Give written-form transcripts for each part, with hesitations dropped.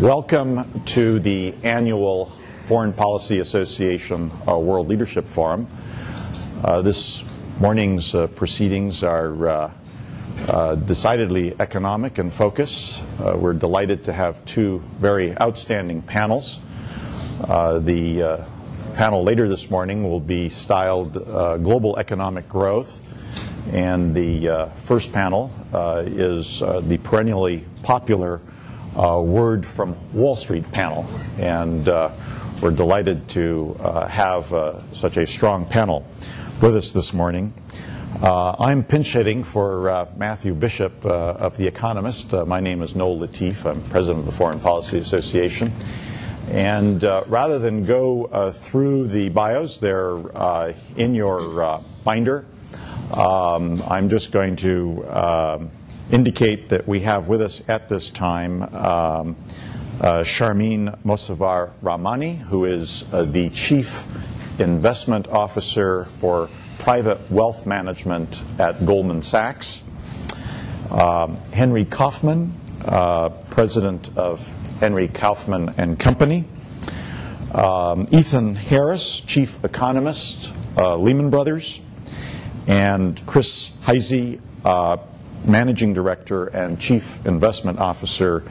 Welcome to the annual Foreign Policy Association World Leadership Forum. This morning's proceedings are decidedly economic in focus. We're delighted to have two very outstanding panels. The panel later this morning will be styled Global Economic Growth, and the first panel is the perennially popular Word from Wall Street panel, and we're delighted to have such a strong panel with us this morning. I'm pinch hitting for Matthew Bishop of The Economist. My name is Noel Latif. I'm president of the Foreign Policy Association. And rather than go through the bios, they're in your binder. I'm just going to indicate that we have with us at this time Sharmeen Mosavar Rahmani, who is the Chief Investment Officer for Private Wealth Management at Goldman Sachs. Henry Kaufman, President of Henry Kaufman and Company. Ethan Harris, Chief Economist, Lehman Brothers. And Chris Heisey, Managing Director and Chief Investment Officer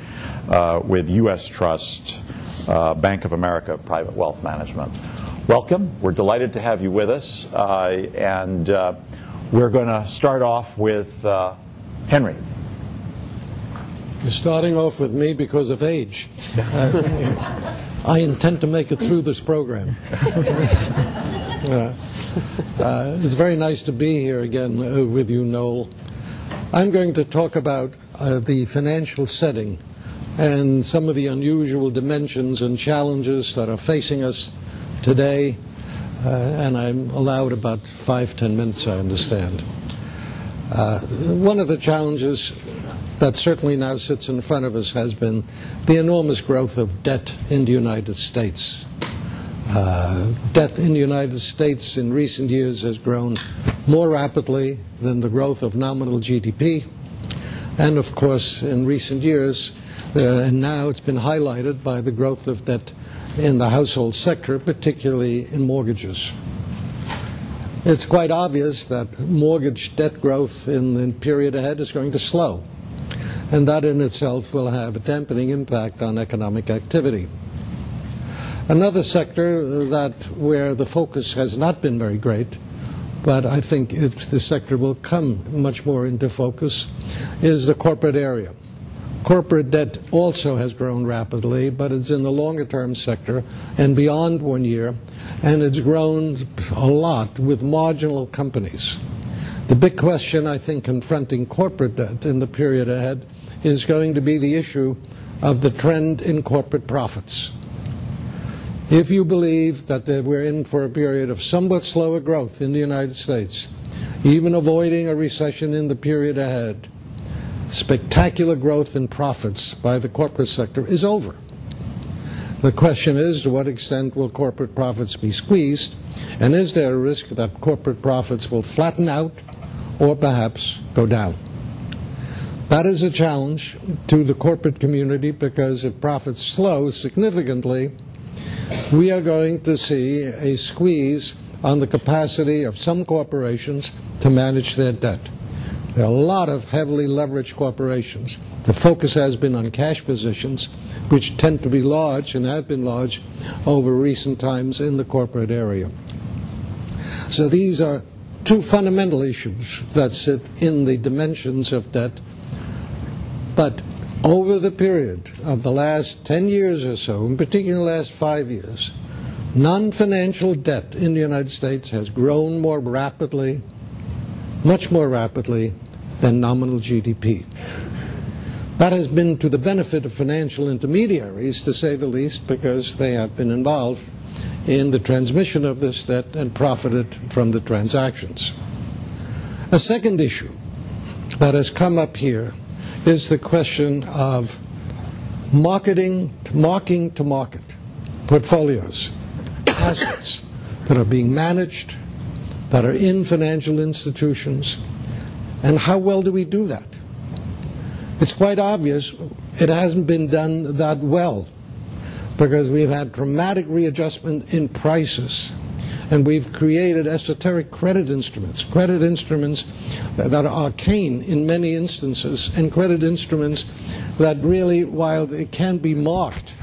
with U.S. Trust, Bank of America Private Wealth Management. Welcome. We're delighted to have you with us. And we're going to start off with Henry. You're starting off with me because of age. I intend to make it through this program. It's very nice to be here again with you, Noel. I'm going to talk about the financial setting and some of the unusual dimensions and challenges that are facing us today, and I'm allowed about 5-10 minutes, I understand. One of the challenges that certainly now sits in front of us has been the enormous growth of debt in the United States. Debt in the United States in recent years has grown more rapidly than the growth of nominal GDP. And of course, in recent years, and now it's been highlighted by the growth of debt in the household sector, particularly in mortgages. It's quite obvious that mortgage debt growth in the period ahead is going to slow. And that in itself will have a dampening impact on economic activity. Another sector where the focus has not been very great, but I think the sector will come much more into focus, is the corporate area. Corporate debt also has grown rapidly, but it's in the longer-term sector and beyond 1 year, and it's grown a lot with marginal companies. The big question, I think, confronting corporate debt in the period ahead is going to be the issue of the trend in corporate profits. If you believe that we're in for a period of somewhat slower growth in the United States, even avoiding a recession in the period ahead, spectacular growth in profits by the corporate sector is over. The question is, to what extent will corporate profits be squeezed, and is there a risk that corporate profits will flatten out or perhaps go down? That is a challenge to the corporate community, because if profits slow significantly, we are going to see a squeeze on the capacity of some corporations to manage their debt. There are a lot of heavily leveraged corporations. The focus has been on cash positions, which tend to be large and have been large over recent times in the corporate area. So these are two fundamental issues that sit in the dimensions of debt. But over the period of the last 10 years or so, in particular the last 5 years, non-financial debt in the United States has grown more rapidly, much more rapidly, than nominal GDP. That has been to the benefit of financial intermediaries, to say the least, because they have been involved in the transmission of this debt and profited from the transactions. A second issue that has come up here is the question of marking to market portfolios, assets that are being managed, that are in financial institutions, and how well do we do that? It's quite obvious it hasn't been done that well because we've had dramatic readjustment in prices, and we've created esoteric credit instruments that are arcane in many instances, and credit instruments that really, while it can be marked,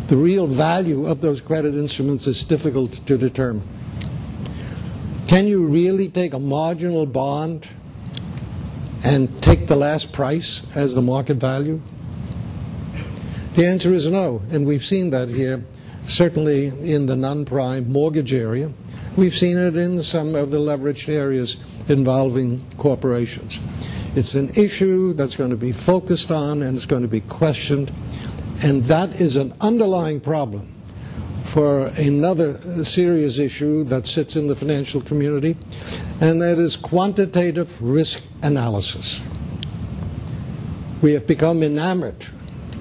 the real value of those credit instruments is difficult to determine. Can you really take a marginal bond and take the last price as the market value? The answer is no, and we've seen that here, certainly in the non-prime mortgage area. We've seen it in some of the leveraged areas involving corporations. It's an issue that's going to be focused on and it's going to be questioned, and that is an underlying problem for another serious issue that sits in the financial community, and that is quantitative risk analysis. We have become enamored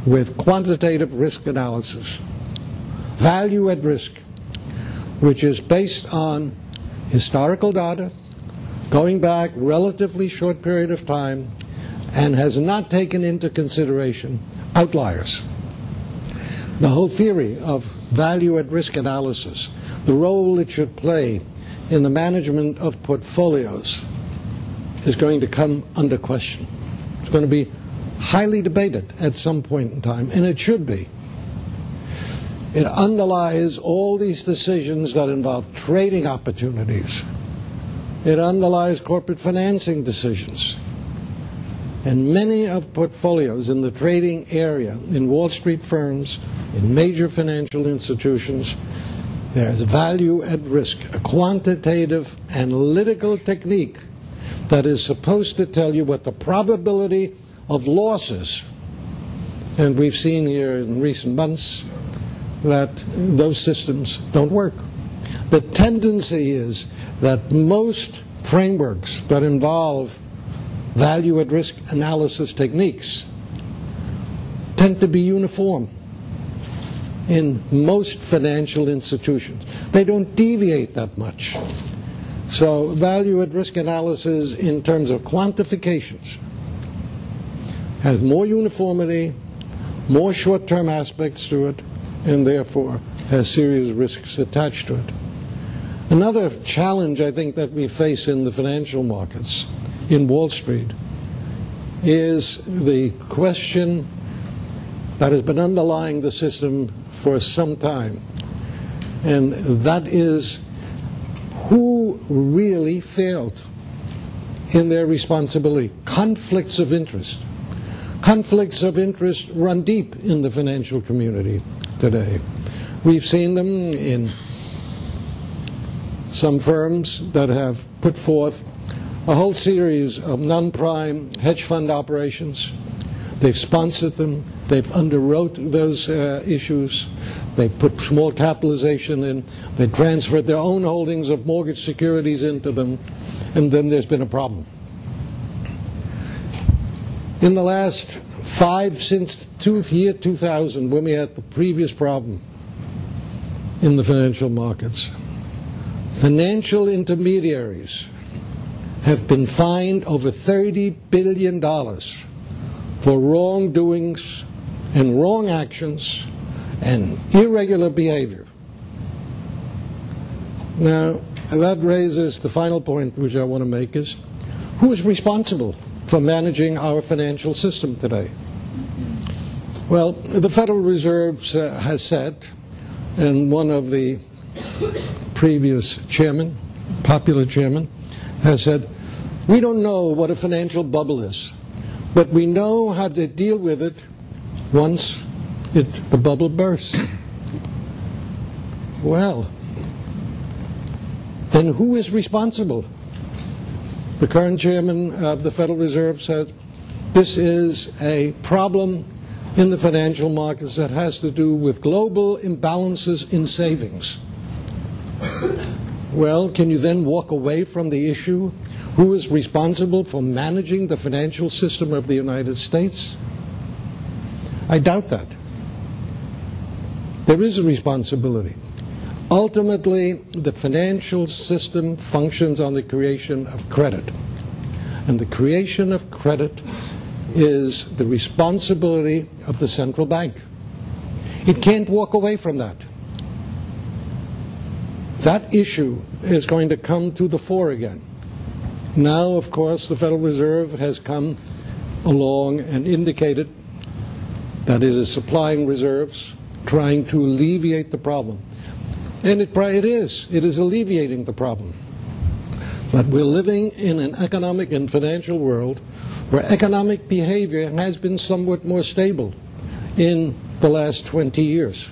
with quantitative risk analysis, value at risk, which is based on historical data going back relatively short period of time and has not taken into consideration outliers. The whole theory of value at risk analysis, the role it should play in the management of portfolios, is going to come under question. It's going to be highly debated at some point in time, and it should be. It underlies all these decisions that involve trading opportunities. It underlies corporate financing decisions. And many of portfolios in the trading area, in Wall Street firms, in major financial institutions, there's value at risk, a quantitative analytical technique that is supposed to tell you what the probability of losses, and we've seen here in recent months that those systems don't work. The tendency is that most frameworks that involve value at risk analysis techniques tend to be uniform in most financial institutions. They don't deviate that much. So value at risk analysis in terms of quantifications has more uniformity, more short-term aspects to it, and therefore has serious risks attached to it. Another challenge I think that we face in the financial markets, in Wall Street, is the question that has been underlying the system for some time, and that is who really failed in their responsibility. Conflicts of interest. Conflicts of interest run deep in the financial community today. We've seen them in some firms that have put forth a whole series of non-prime hedge fund operations. They've sponsored them. They've underwrote those issues. They put small capitalization in. They transferred their own holdings of mortgage securities into them. And then there's been a problem. In the last since year 2000, when we had the previous problem in the financial markets, financial intermediaries have been fined over $30 billion for wrongdoings and wrong actions and irregular behavior. Now, that raises the final point which I want to make is, who is responsible for managing our financial system today? Well, the Federal Reserve has said, and one of the previous chairman, popular chairman, has said, we don't know what a financial bubble is, but we know how to deal with it once the bubble bursts. Well, then who is responsible? The current chairman of the Federal Reserve said, this is a problem in the financial markets that has to do with global imbalances in savings. Well, can you then walk away from the issue? Who is responsible for managing the financial system of the United States? I doubt that. There is a responsibility. Ultimately, the financial system functions on the creation of credit. And the creation of credit is the responsibility of the central bank. It can't walk away from that. That issue is going to come to the fore again. Now, of course, the Federal Reserve has come along and indicated that it is supplying reserves, trying to alleviate the problem. And it is alleviating the problem. But we're living in an economic and financial world where economic behavior has been somewhat more stable in the last 20 years.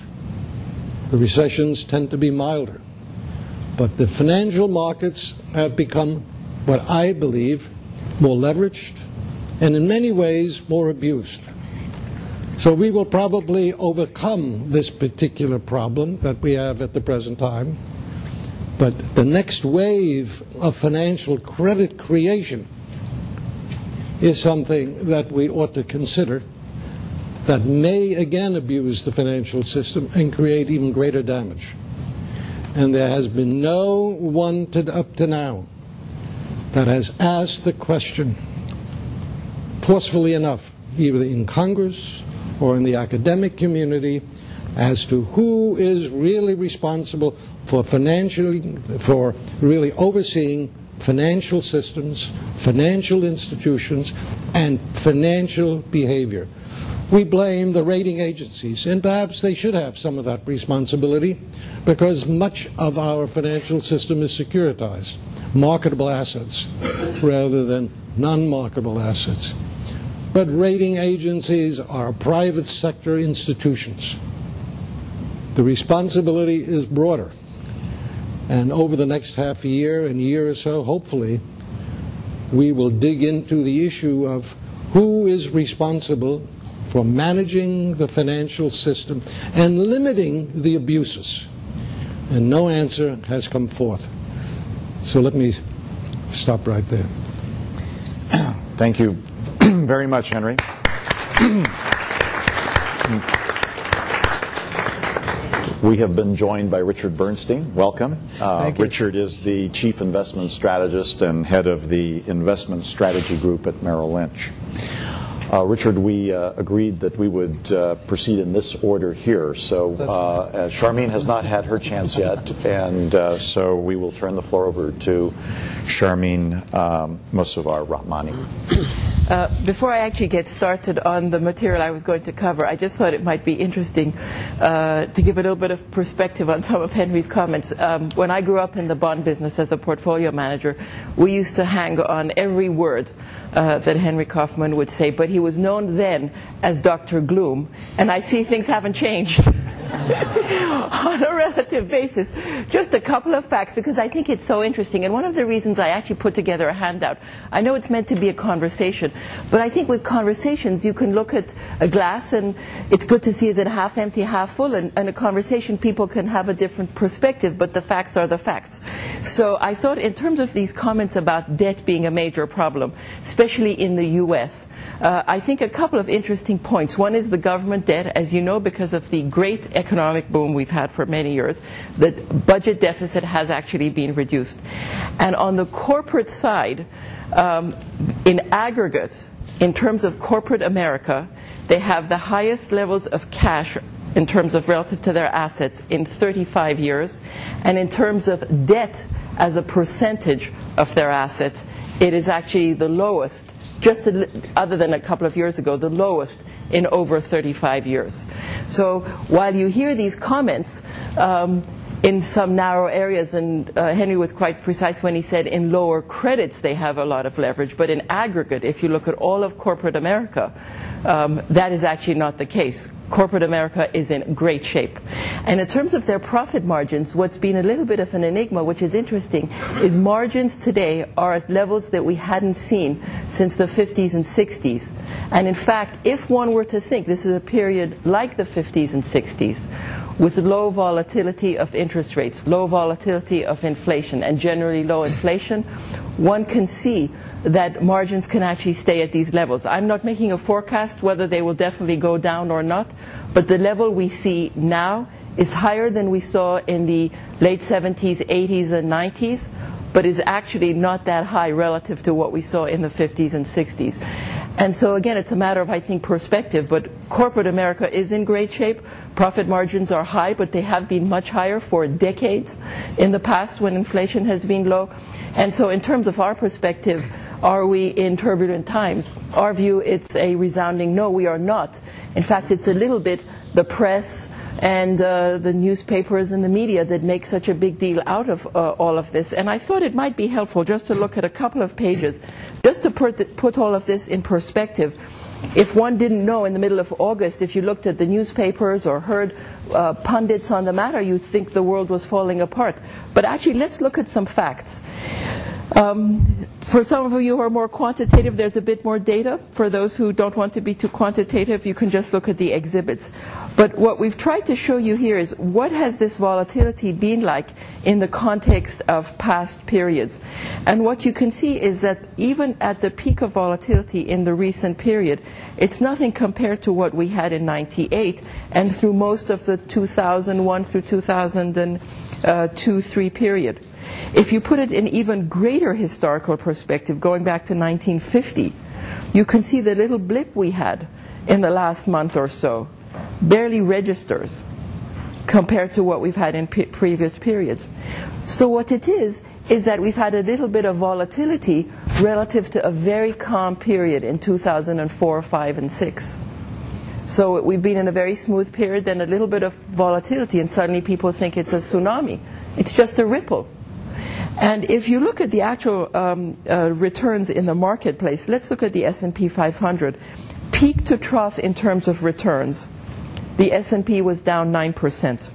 The recessions tend to be milder. But the financial markets have become, what I believe, more leveraged and in many ways more abused. So we will probably overcome this particular problem that we have at the present time. But the next wave of financial credit creation is something that we ought to consider that may again abuse the financial system and create even greater damage. And there has been no one up to now that has asked the question forcefully enough, either in Congress or in the academic community, as to who is really responsible for really overseeing financial systems, financial institutions, and financial behavior. We blame the rating agencies, and perhaps they should have some of that responsibility, because much of our financial system is securitized, marketable assets rather than non-marketable assets. But rating agencies are private sector institutions. The responsibility is broader. And over the next half a year and year or so, hopefully, we will dig into the issue of who is responsible for managing the financial system and limiting the abuses. And no answer has come forth. So let me stop right there. Thank you very much, Henry. We have been joined by Richard Bernstein. Welcome. Thank you. Richard is the Chief Investment Strategist and head of the Investment Strategy Group at Merrill Lynch. Richard, we agreed that we would proceed in this order here. So Charmaine has not had her chance yet, and so we will turn the floor over to Charmaine Mossavar-Rahmani. Before I actually get started on the material I was going to cover, I just thought it might be interesting to give a little bit of perspective on some of Henry's comments. When I grew up in the bond business as a portfolio manager, we used to hang on every word that Henry Kaufman would say, but he was known then as Dr. Gloom, and I see things haven't changed. On a relative basis, just a couple of facts, because I think it's so interesting, and one of the reasons I actually put together a handout. I know it's meant to be a conversation, but I think with conversations you can look at a glass and it's good to see is it half empty, half full, and a conversation people can have a different perspective, but the facts are the facts. So I thought in terms of these comments about debt being a major problem, especially in the US, I think a couple of interesting points. One is the government debt. As you know, because of the great economic boom we've had for many years, the budget deficit has actually been reduced. And on the corporate side, in aggregate, in terms of corporate America, they have the highest levels of cash in terms of relative to their assets in 35 years. And in terms of debt as a percentage of their assets, it is actually the lowest, just other than a couple of years ago, the lowest in over 35 years. So while you hear these comments in some narrow areas, and Henry was quite precise when he said in lower credits they have a lot of leverage, but in aggregate, if you look at all of corporate America, that is actually not the case. Corporate America is in great shape. And in terms of their profit margins, what's been a little bit of an enigma, which is interesting, is margins today are at levels that we hadn't seen since the 50s and 60s. And in fact, if one were to think this is a period like the 50s and 60s, with low volatility of interest rates, low volatility of inflation, and generally low inflation, one can see that margins can actually stay at these levels. I'm not making a forecast whether they will definitely go down or not, but the level we see now is higher than we saw in the late 70s, 80s, and 90s, but is actually not that high relative to what we saw in the 50s and 60s. And so again, it's a matter of, I think, perspective, but corporate America is in great shape. Profit margins are high, but they have been much higher for decades in the past when inflation has been low. And so in terms of our perspective, are we in turbulent times? Our view, it's a resounding no, we are not. In fact, it's a little bit the press and the newspapers and the media that make such a big deal out of all of this. And I thought it might be helpful just to look at a couple of pages, just to put all of this in perspective. If one didn't know in the middle of August, if you looked at the newspapers or heard pundits on the matter, you'd think the world was falling apart. But actually, let's look at some facts. For some of you who are more quantitative, there's a bit more data. For those who don't want to be too quantitative, you can just look at the exhibits. But what we've tried to show you here is what has this volatility been like in the context of past periods. And what you can see is that even at the peak of volatility in the recent period, it's nothing compared to what we had in '98 and through most of the 2001 through 2002-3 period. If you put it in even greater historical perspective, going back to 1950, you can see the little blip we had in the last month or so barely registers compared to what we've had in previous periods. So what it is that we've had a little bit of volatility relative to a very calm period in 2004, 5, and 6. So we've been in a very smooth period, then a little bit of volatility, and suddenly people think it's a tsunami. It's just a ripple. And if you look at the actual returns in the marketplace, let's look at the S&P 500. Peak to trough in terms of returns, the S&P was down 9%.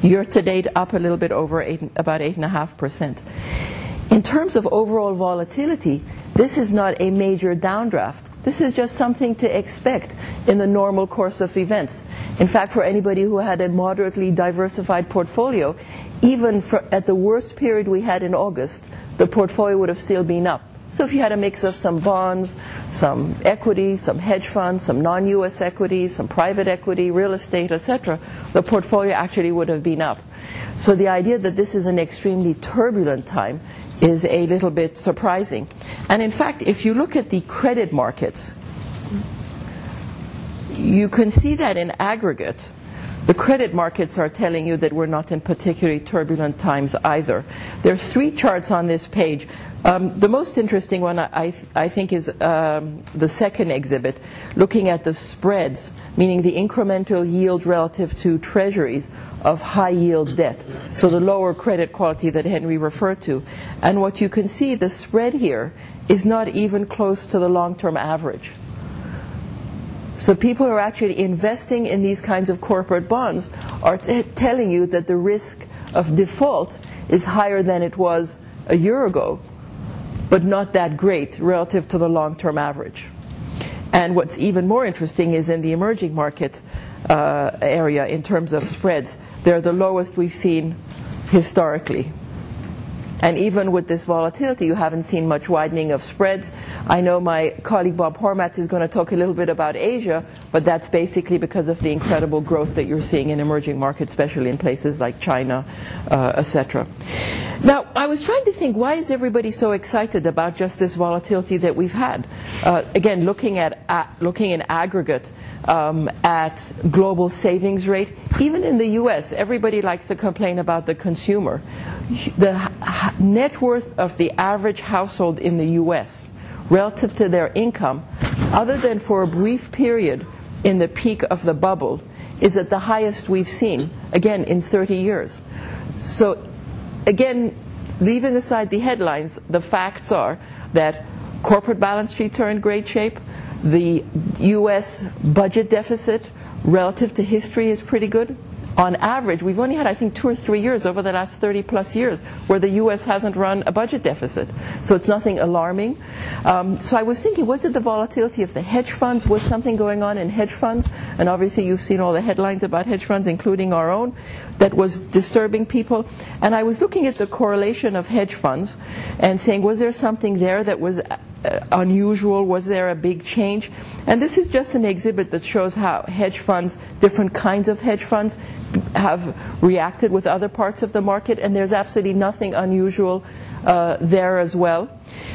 Year to date, up a little bit over about 8.5%. In terms of overall volatility, this is not a major downdraft. This is just something to expect in the normal course of events. In fact, for anybody who had a moderately diversified portfolio, even at the worst period we had in August, the portfolio would have still been up. So if you had a mix of some bonds, some equities, some hedge funds, some non-US equities, some private equity, real estate, etc., the portfolio actually would have been up. So the idea that this is an extremely turbulent time is a little bit surprising. And in fact, if you look at the credit markets, you can see that in aggregate, the credit markets are telling you that we're not in particularly turbulent times either. There are three charts on this page. The most interesting one, I think, is the second exhibit, looking at the spreads, meaning the incremental yield relative to treasuries of high-yield debt, so the lower credit quality that Henry referred to. And what you can see, the spread here is not even close to the long-term average. So people who are actually investing in these kinds of corporate bonds are telling you that the risk of default is higher than it was a year ago, but not that great relative to the long-term average. And what's even more interesting is in the emerging market area in terms of spreads. They're the lowest we've seen historically. And even with this volatility, you haven't seen much widening of spreads. I know my colleague Bob Hormats is going to talk a little bit about Asia, but that's basically because of the incredible growth that you're seeing in emerging markets, especially in places like China, etc. Now, I was trying to think, why is everybody so excited about just this volatility that we've had? Again, looking in aggregate at global savings rate, even in the U.S., everybody likes to complain about the consumer. The net worth of the average household in the U.S. relative to their income, other than for a brief period in the peak of the bubble, is at the highest we've seen, again, in 30 years. So, again, leaving aside the headlines, the facts are that corporate balance sheets are in great shape. The U.S. budget deficit relative to history is pretty good. On average, we've only had, I think, 2 or 3 years over the last 30-plus years where the U.S. hasn't run a budget deficit. So it's nothing alarming. So I was thinking, was it the volatility of the hedge funds? Was something going on in hedge funds? And obviously you've seen all the headlines about hedge funds, including our own, that was disturbing people. And I was looking at the correlation of hedge funds and saying, was there something there that was unusual? Was there a big change? And this is just an exhibit that shows how hedge funds, different kinds of hedge funds, have reacted with other parts of the market, and there's absolutely nothing unusual there as well.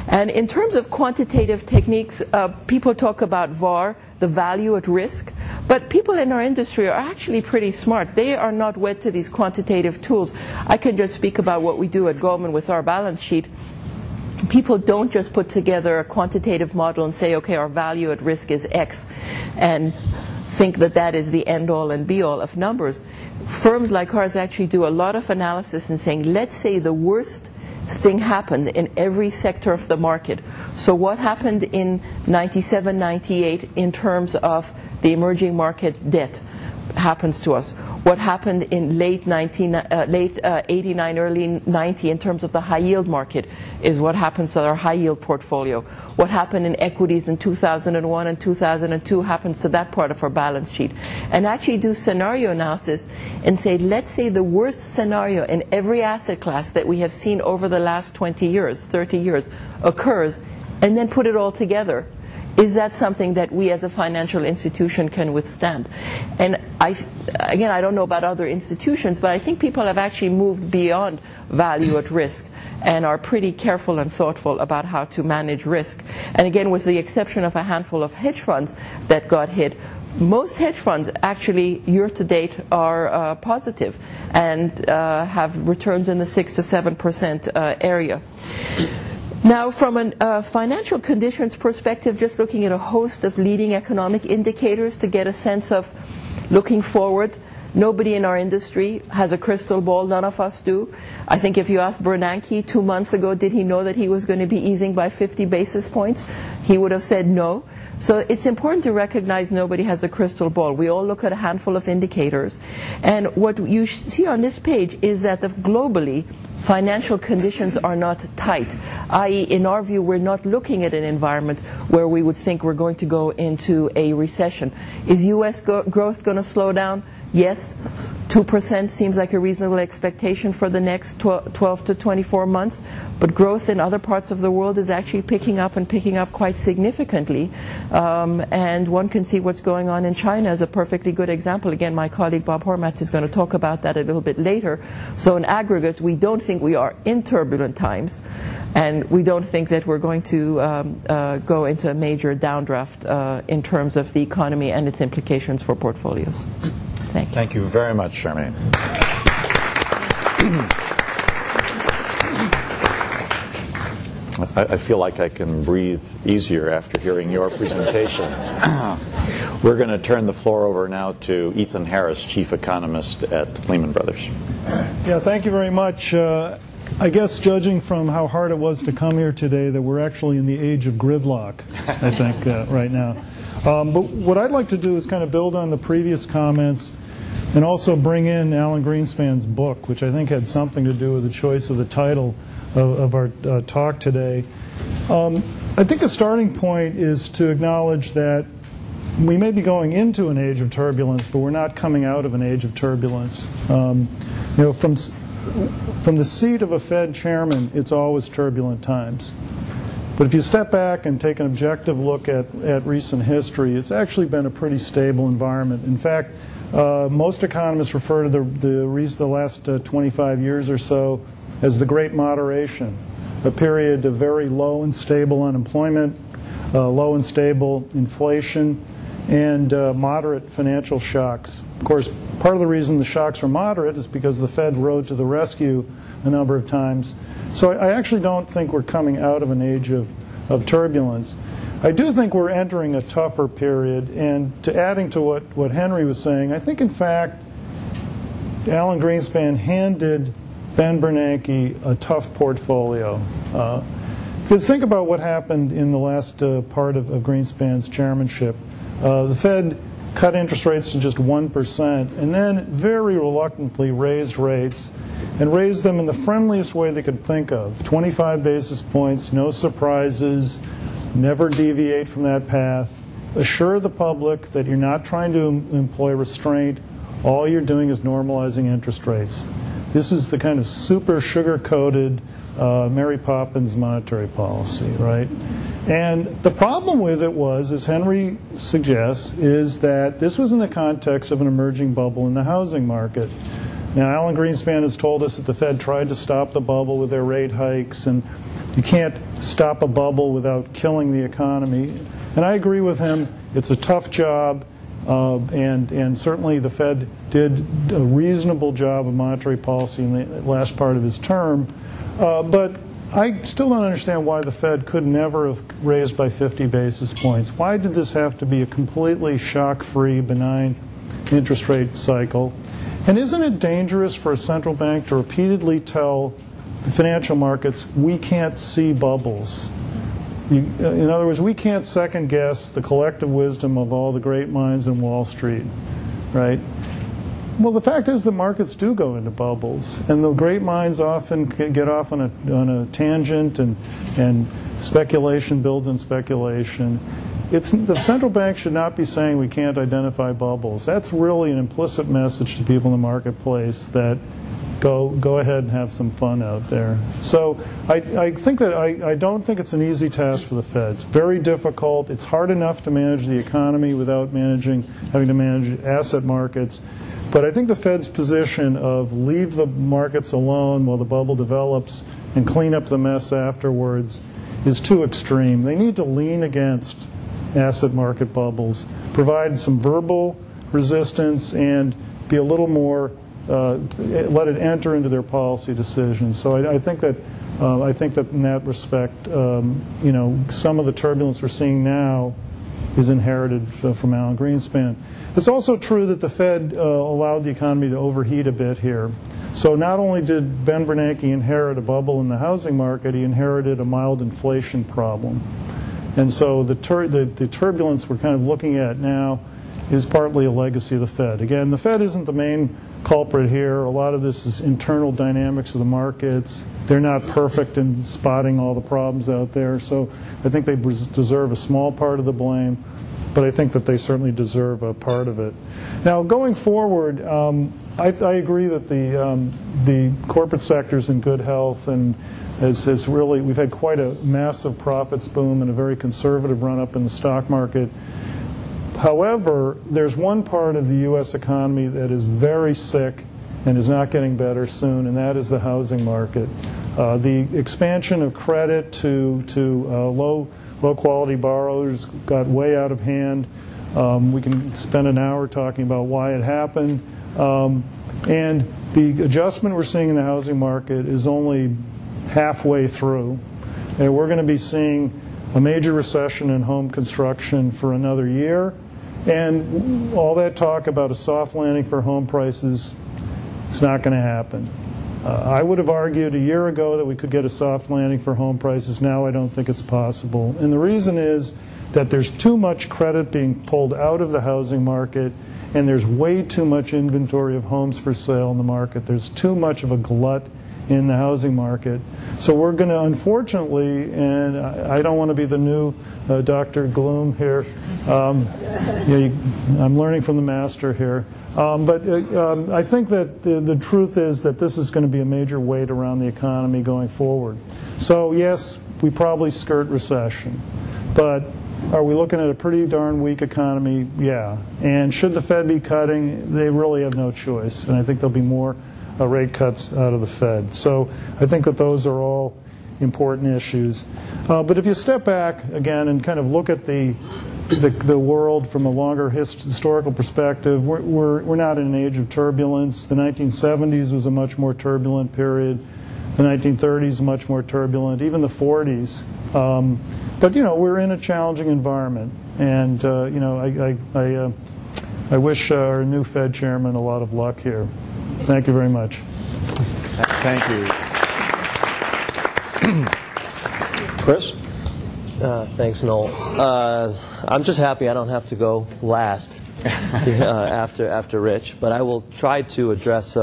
And in terms of quantitative techniques, people talk about VAR, the value at risk, but people in our industry are actually pretty smart. They are not wed to these quantitative tools. I can just speak about what we do at Goldman with our balance sheet. People don't just put together a quantitative model and say, okay, our value at risk is X, and think that that is the end-all and be-all of numbers. Firms like ours actually do a lot of analysis and saying, let's say the worst thing happened in every sector of the market. So what happened in 97, 98 in terms of the emerging market debt happens to us. What happened in late 89, early 90 in terms of the high yield market is what happens to our high yield portfolio. What happened in equities in 2001 and 2002 happens to that part of our balance sheet. And actually do scenario analysis and say, let's say the worst scenario in every asset class that we have seen over the last 20 years, 30 years occurs, and then put it all together. Is that something that we as a financial institution can withstand? And again, I don't know about other institutions, but I think people have actually moved beyond value at risk and are pretty careful and thoughtful about how to manage risk. And again, with the exception of a handful of hedge funds that got hit, most hedge funds actually year-to-date are positive and have returns in the 6 to 7% area. Now, from a financial conditions perspective, just looking at a host of leading economic indicators to get a sense of looking forward. Nobody in our industry has a crystal ball. None of us do. I think if you asked Bernanke 2 months ago, did he know that he was going to be easing by 50 basis points? He would have said no. So it's important to recognize nobody has a crystal ball. We all look at a handful of indicators. And what you see on this page is that globally, financial conditions are not tight, i.e., in our view, we're not looking at an environment where we would think we're going to go into a recession. Is U.S. growth going to slow down? Yes. 2% seems like a reasonable expectation for the next 12 to 24 months, but growth in other parts of the world is actually picking up and picking up quite significantly. And one can see what's going on in China as a perfectly good example. Again, my colleague Bob Hormats is going to talk about that a little bit later. So in aggregate, we don't think we are in turbulent times, and we don't think that we're going to go into a major downdraft in terms of the economy and its implications for portfolios. Thank you. Thank you very much, Charmaine. I feel like I can breathe easier after hearing your presentation. We're going to turn the floor over now to Ethan Harris, Chief Economist at Lehman Brothers. Yeah, thank you very much. I guess judging from how hard it was to come here today, that we're actually in the age of gridlock, I think, right now. But what I'd like to do is kind of build on the previous comments and also bring in Alan Greenspan's book, which I think had something to do with the choice of the title of our talk today. I think the starting point is to acknowledge that we may be going into an age of turbulence, but we're not coming out of an age of turbulence. You know, from the seat of a Fed chairman, it's always turbulent times. But if you step back and take an objective look at recent history, it's actually been a pretty stable environment. In fact, most economists refer to the last 25 years or so as the Great Moderation, a period of very low and stable unemployment, low and stable inflation, and moderate financial shocks. Of course, part of the reason the shocks are moderate is because the Fed rode to the rescue a number of times. So I actually don't think we're coming out of an age of turbulence. I do think we're entering a tougher period, and adding to what Henry was saying, I think in fact Alan Greenspan handed Ben Bernanke a tough portfolio. Because think about what happened in the last part of Greenspan's chairmanship. The Fed cut interest rates to just 1% and then very reluctantly raised rates, and raised them in the friendliest way they could think of. 25 basis points, no surprises, never deviate from that path. Assure the public that you're not trying to employ restraint. All you're doing is normalizing interest rates. This is the kind of super sugar-coated Mary Poppins monetary policy, right? And the problem with it was, as Henry suggests, is that this was in the context of an emerging bubble in the housing market. Now, Alan Greenspan has told us that the Fed tried to stop the bubble with their rate hikes, and you can't stop a bubble without killing the economy. And I agree with him. It's a tough job, and certainly the Fed did a reasonable job of monetary policy in the last part of his term. But I still don't understand why the Fed could never have raised by 50 basis points. Why did this have to be a completely shock-free, benign interest rate cycle? And isn't it dangerous for a central bank to repeatedly tell the financial markets, we can't see bubbles? In other words, we can't second-guess the collective wisdom of all the great minds in Wall Street, right? Well, the fact is the markets do go into bubbles, and the great minds often get off on a tangent, and speculation builds on speculation. The central bank should not be saying we can't identify bubbles. That's really an implicit message to people in the marketplace that go ahead and have some fun out there. So I think that I don't think it's an easy task for the Fed. It's very difficult. It's hard enough to manage the economy without having to manage asset markets. But I think the Fed's position of leave the markets alone while the bubble develops and clean up the mess afterwards is too extreme. They need to lean against asset market bubbles, provide some verbal resistance, and be a little more, let it enter into their policy decisions. So I think that in that respect, some of the turbulence we're seeing now is inherited from Alan Greenspan. It's also true that the Fed allowed the economy to overheat a bit here. So not only did Ben Bernanke inherit a bubble in the housing market, he inherited a mild inflation problem. And so the turbulence we're kind of looking at now is partly a legacy of the Fed. Again, the Fed isn't the main culprit here. A lot of this is internal dynamics of the markets. They're not perfect in spotting all the problems out there. So I think they deserve a small part of the blame, but I think that they certainly deserve a part of it. Now, going forward, I agree that the corporate sector's in good health, and has really, we've had quite a massive profits boom and a very conservative run-up in the stock market. However, there's one part of the U.S. economy that is very sick and is not getting better soon, and that is the housing market. The expansion of credit to low-quality borrowers got way out of hand. We can spend an hour talking about why it happened. And the adjustment we're seeing in the housing market is only halfway through. And we're going to be seeing a major recession in home construction for another year. And all that talk about a soft landing for home prices, it's not going to happen. I would have argued a year ago that we could get a soft landing for home prices. Now I don't think it's possible. And the reason is that there's too much credit being pulled out of the housing market, and there's way too much inventory of homes for sale in the market. There's too much of a glut in the housing market. So we're going to, unfortunately, and I don't want to be the new Dr. Gloom here. I'm learning from the master here. But I think that the truth is that this is going to be a major weight around the economy going forward. So yes, we probably skirt recession. But are we looking at a pretty darn weak economy? Yeah. And should the Fed be cutting? They really have no choice. And I think there'll be more rate cuts out of the Fed. So I think that those are all important issues. But if you step back again and kind of look at the world from a longer historical perspective, we're not in an age of turbulence. The 1970s was a much more turbulent period. The 1930s much more turbulent. Even the 40s. But we're in a challenging environment, and I wish our new Fed chairman a lot of luck here. Thank you very much. Thank you. Chris? Thanks, Noel. I'm just happy I don't have to go last after Rich, but I will try to address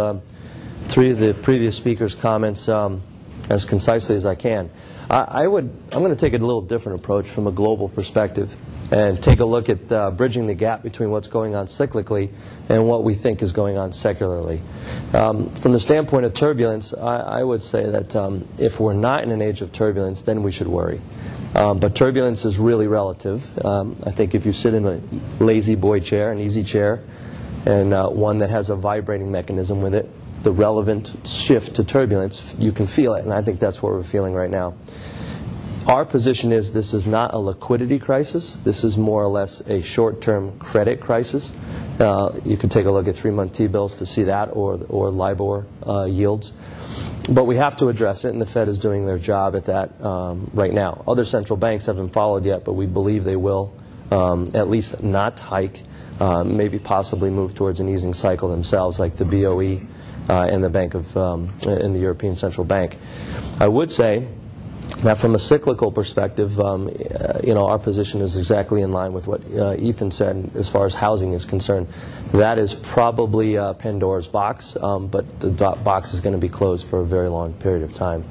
three of the previous speakers' comments as concisely as I can. I'm going to take a little different approach from a global perspective and take a look at bridging the gap between what's going on cyclically and what we think is going on secularly. From the standpoint of turbulence, I would say that if we're not in an age of turbulence, then we should worry. But turbulence is really relative. I think if you sit in a lazy boy chair, an easy chair, and one that has a vibrating mechanism with it, the relevant shift to turbulence, you can feel it, and I think that's what we're feeling right now. Our position is this is not a liquidity crisis. This is more or less a short-term credit crisis. You can take a look at 3-month T-bills to see that, or LIBOR yields. But we have to address it, and the Fed is doing their job at that right now. Other central banks haven't followed yet, but we believe they will at least not hike, maybe possibly move towards an easing cycle themselves, like the BOE and the Bank of and the European Central Bank. I would say that from a cyclical perspective, our position is exactly in line with what Ethan said as far as housing is concerned. That is probably Pandora's box, but the box is going to be closed for a very long period of time.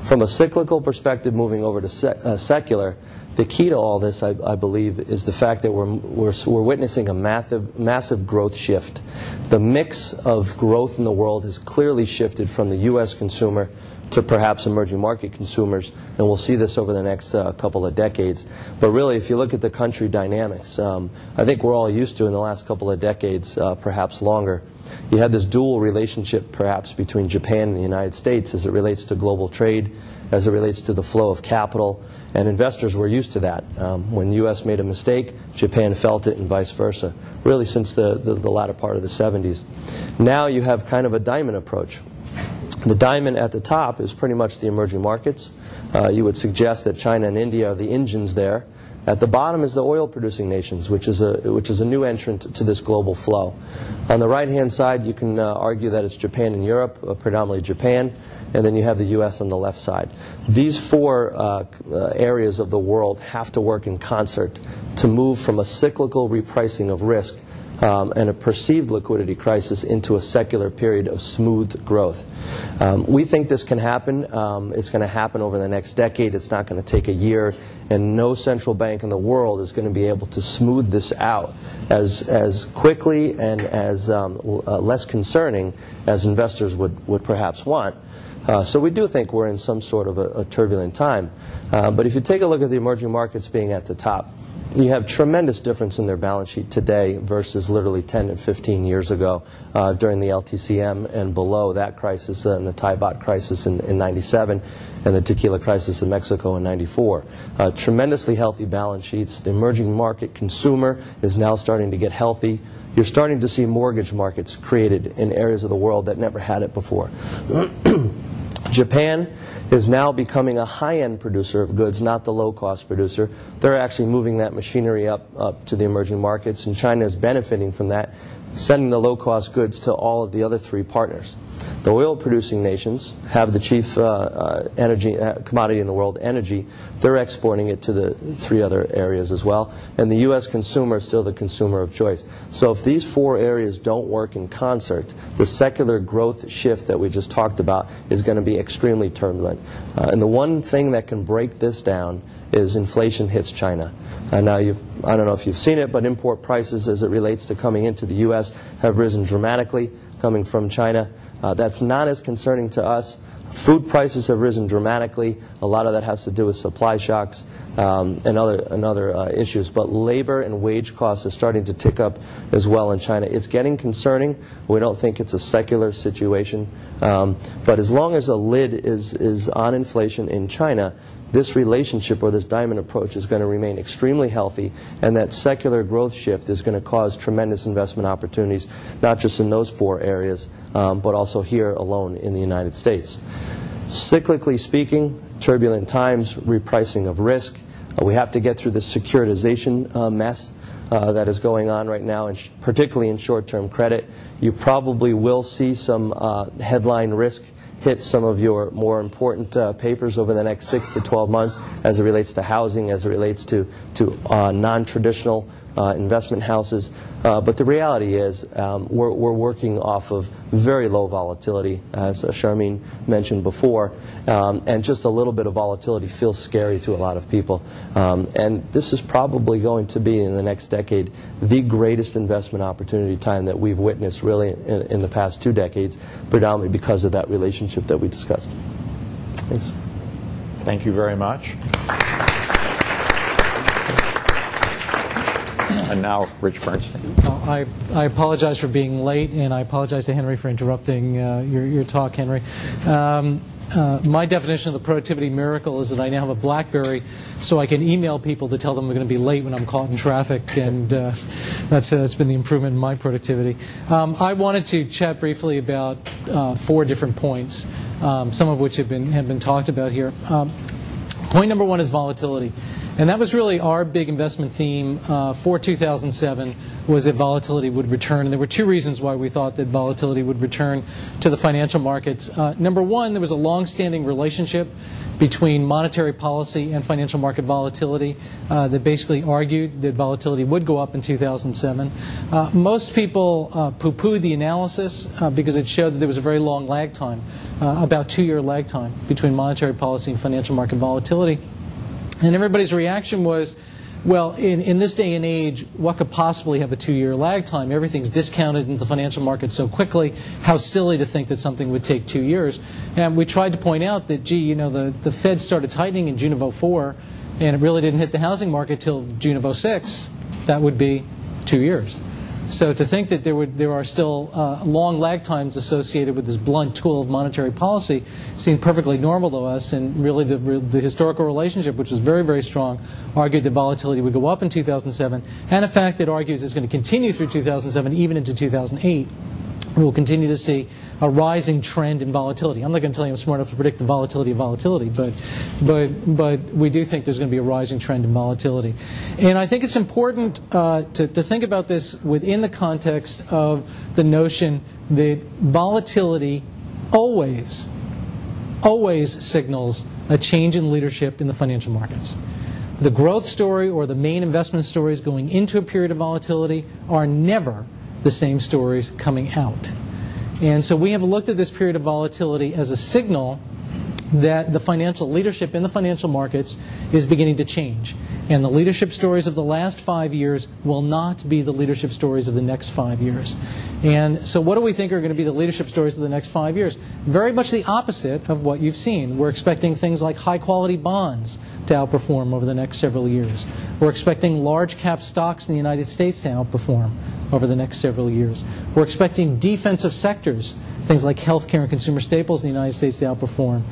From a cyclical perspective, moving over to secular, the key to all this, I believe, is the fact that we're witnessing a massive growth shift. The mix of growth in the world has clearly shifted from the U.S. consumer to perhaps emerging market consumers, and we'll see this over the next couple of decades. But really, if you look at the country dynamics, I think we're all used to in the last couple of decades, perhaps longer, you had this dual relationship perhaps between Japan and the United States as it relates to global trade, as it relates to the flow of capital, and investors were used to that. When the U.S. made a mistake, Japan felt it, and vice versa, really since the latter part of the 70s. Now you have kind of a diamond approach. The diamond at the top is pretty much the emerging markets. You would suggest that China and India are the engines there. At the bottom is the oil-producing nations, which is a new entrant to this global flow. On the right-hand side, you can argue that it's Japan and Europe, predominantly Japan, and then you have the U.S. on the left side. These four areas of the world have to work in concert to move from a cyclical repricing of risk and a perceived liquidity crisis into a secular period of smooth growth. We think this can happen. It's going to happen over the next decade. It's not going to take a year, and no central bank in the world is going to be able to smooth this out as quickly and as less concerning as investors would perhaps want. So we do think we're in some sort of a turbulent time. But if you take a look at the emerging markets being at the top, you have tremendous difference in their balance sheet today versus literally 10 and 15 years ago during the LTCM and below that crisis and the Thai baht crisis in 97 and the tequila crisis in Mexico in 94. Tremendously healthy balance sheets. The emerging market consumer is now starting to get healthy. You're starting to see mortgage markets created in areas of the world that never had it before. Japan is now becoming a high-end producer of goods, not the low-cost producer. They're actually moving that machinery up to the emerging markets, and China is benefiting from that, sending the low-cost goods to all of the other three partners. The oil-producing nations have the chief commodity in the world, energy. They're exporting it to the three other areas as well, and the U.S. consumer is still the consumer of choice. So if these four areas don't work in concert, the secular growth shift that we just talked about is going to be extremely turbulent. And the one thing that can break this down is inflation hits China. Now, I don't know if you've seen it, but import prices as it relates to coming into the U.S. have risen dramatically coming from China. That's not as concerning to us. Food prices have risen dramatically. A lot of that has to do with supply shocks and other issues. But labor and wage costs are starting to tick up as well in China. It's getting concerning. We don't think it's a secular situation. But as long as a lid is on inflation in China, this relationship or this diamond approach is going to remain extremely healthy, and that secular growth shift is going to cause tremendous investment opportunities, not just in those four areas, but also here alone in the United States. Cyclically speaking, turbulent times, repricing of risk. We have to get through the securitization mess that is going on right now, and particularly in short-term credit. You probably will see some headline risk hit some of your more important papers over the next 6 to 12 months as it relates to housing, as it relates to non-traditional investment houses. But the reality is we're working off of very low volatility, as Charmaine mentioned before, and just a little bit of volatility feels scary to a lot of people. And this is probably going to be, in the next decade, the greatest investment opportunity time that we've witnessed really in the past 2 decades, predominantly because of that relationship that we discussed. Thanks. Thank you very much. And now, Rich Bernstein. I apologize for being late, and I apologize to Henry for interrupting your talk, Henry. My definition of the productivity miracle is that I now have a BlackBerry, so I can email people to tell them I'm going to be late when I'm caught in traffic, and that's been the improvement in my productivity. I wanted to chat briefly about 4 different points, some of which have been talked about here. Point number 1 is volatility. And that was really our big investment theme for 2007, was that volatility would return. And there were 2 reasons why we thought that volatility would return to the financial markets. Number 1, there was a long-standing relationship between monetary policy and financial market volatility that basically argued that volatility would go up in 2007. Most people poo-pooed the analysis because it showed that there was a very long lag time, about 2-year lag time between monetary policy and financial market volatility. And everybody's reaction was, well, in this day and age, what could possibly have a 2-year lag time? Everything's discounted in the financial market so quickly. How silly to think that something would take 2 years. And we tried to point out that, gee, the Fed started tightening in June of 2004, and it really didn't hit the housing market till June of 2006. That would be 2 years. So to think that there are still long lag times associated with this blunt tool of monetary policy seemed perfectly normal to us, and really the historical relationship, which was very, very strong, argued that volatility would go up in 2007, and a fact that argues it's going to continue through 2007, even into 2008. We will continue to see a rising trend in volatility. I'm not going to tell you I'm smart enough to predict the volatility of volatility, but we do think there's going to be a rising trend in volatility. And I think it's important to think about this within the context of the notion that volatility always signals a change in leadership in the financial markets. The growth story or the main investment stories going into a period of volatility are never the same stories coming out. And so we have looked at this period of volatility as a signal that the financial leadership in the financial markets is beginning to change. And the leadership stories of the last 5 years will not be the leadership stories of the next 5 years. And so what do we think are going to be the leadership stories of the next 5 years? Very much the opposite of what you've seen. We're expecting things like high-quality bonds to outperform over the next several years. We're expecting large-cap stocks in the United States to outperform over the next several years. We're expecting defensive sectors, things like healthcare and consumer staples in the United States, to outperform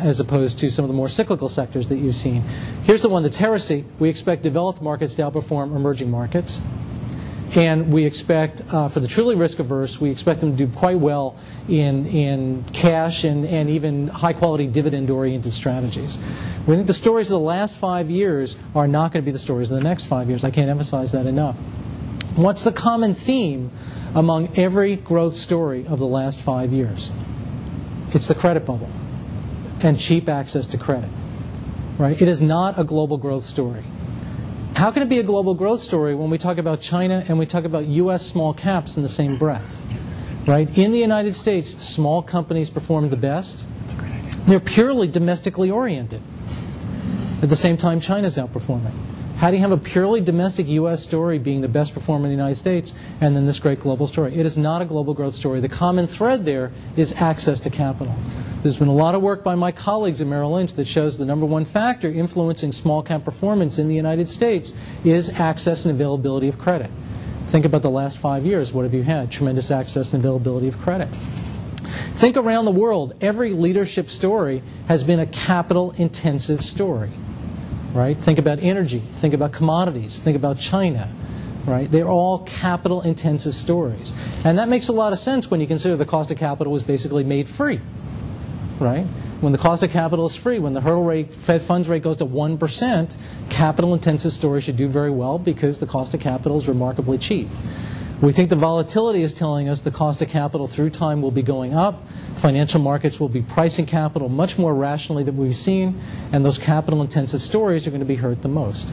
as opposed to some of the more cyclical sectors that you've seen. Here's the one that's heresy. We expect developed markets to outperform emerging markets. And we expect, for the truly risk-averse, we expect them to do quite well in cash and even high-quality dividend-oriented strategies. We think the stories of the last 5 years are not going to be the stories of the next 5 years. I can't emphasize that enough. What's the common theme among every growth story of the last 5 years? It's the credit bubble and cheap access to credit. Right? It is not a global growth story. How can it be a global growth story when we talk about China and we talk about U.S. small caps in the same breath? Right? In the United States, small companies perform the best. They're purely domestically oriented. At the same time, China's outperforming. How do you have a purely domestic U.S. story being the best performer in the United States and then this great global story? It is not a global growth story. The common thread there is access to capital. There's been a lot of work by my colleagues at Merrill Lynch that shows the number one factor influencing small cap performance in the United States is access and availability of credit. Think about the last 5 years. What have you had? Tremendous access and availability of credit. Think around the world. Every leadership story has been a capital-intensive story. Right? Think about energy. Think about commodities. Think about China. Right? They're all capital-intensive stories. And that makes a lot of sense when you consider the cost of capital was basically made free. Right? When the cost of capital is free, when the hurdle rate, Fed funds rate goes to 1%, capital-intensive stories should do very well because the cost of capital is remarkably cheap. We think the volatility is telling us the cost of capital through time will be going up. Financial markets will be pricing capital much more rationally than we've seen, and those capital-intensive stories are going to be hurt the most.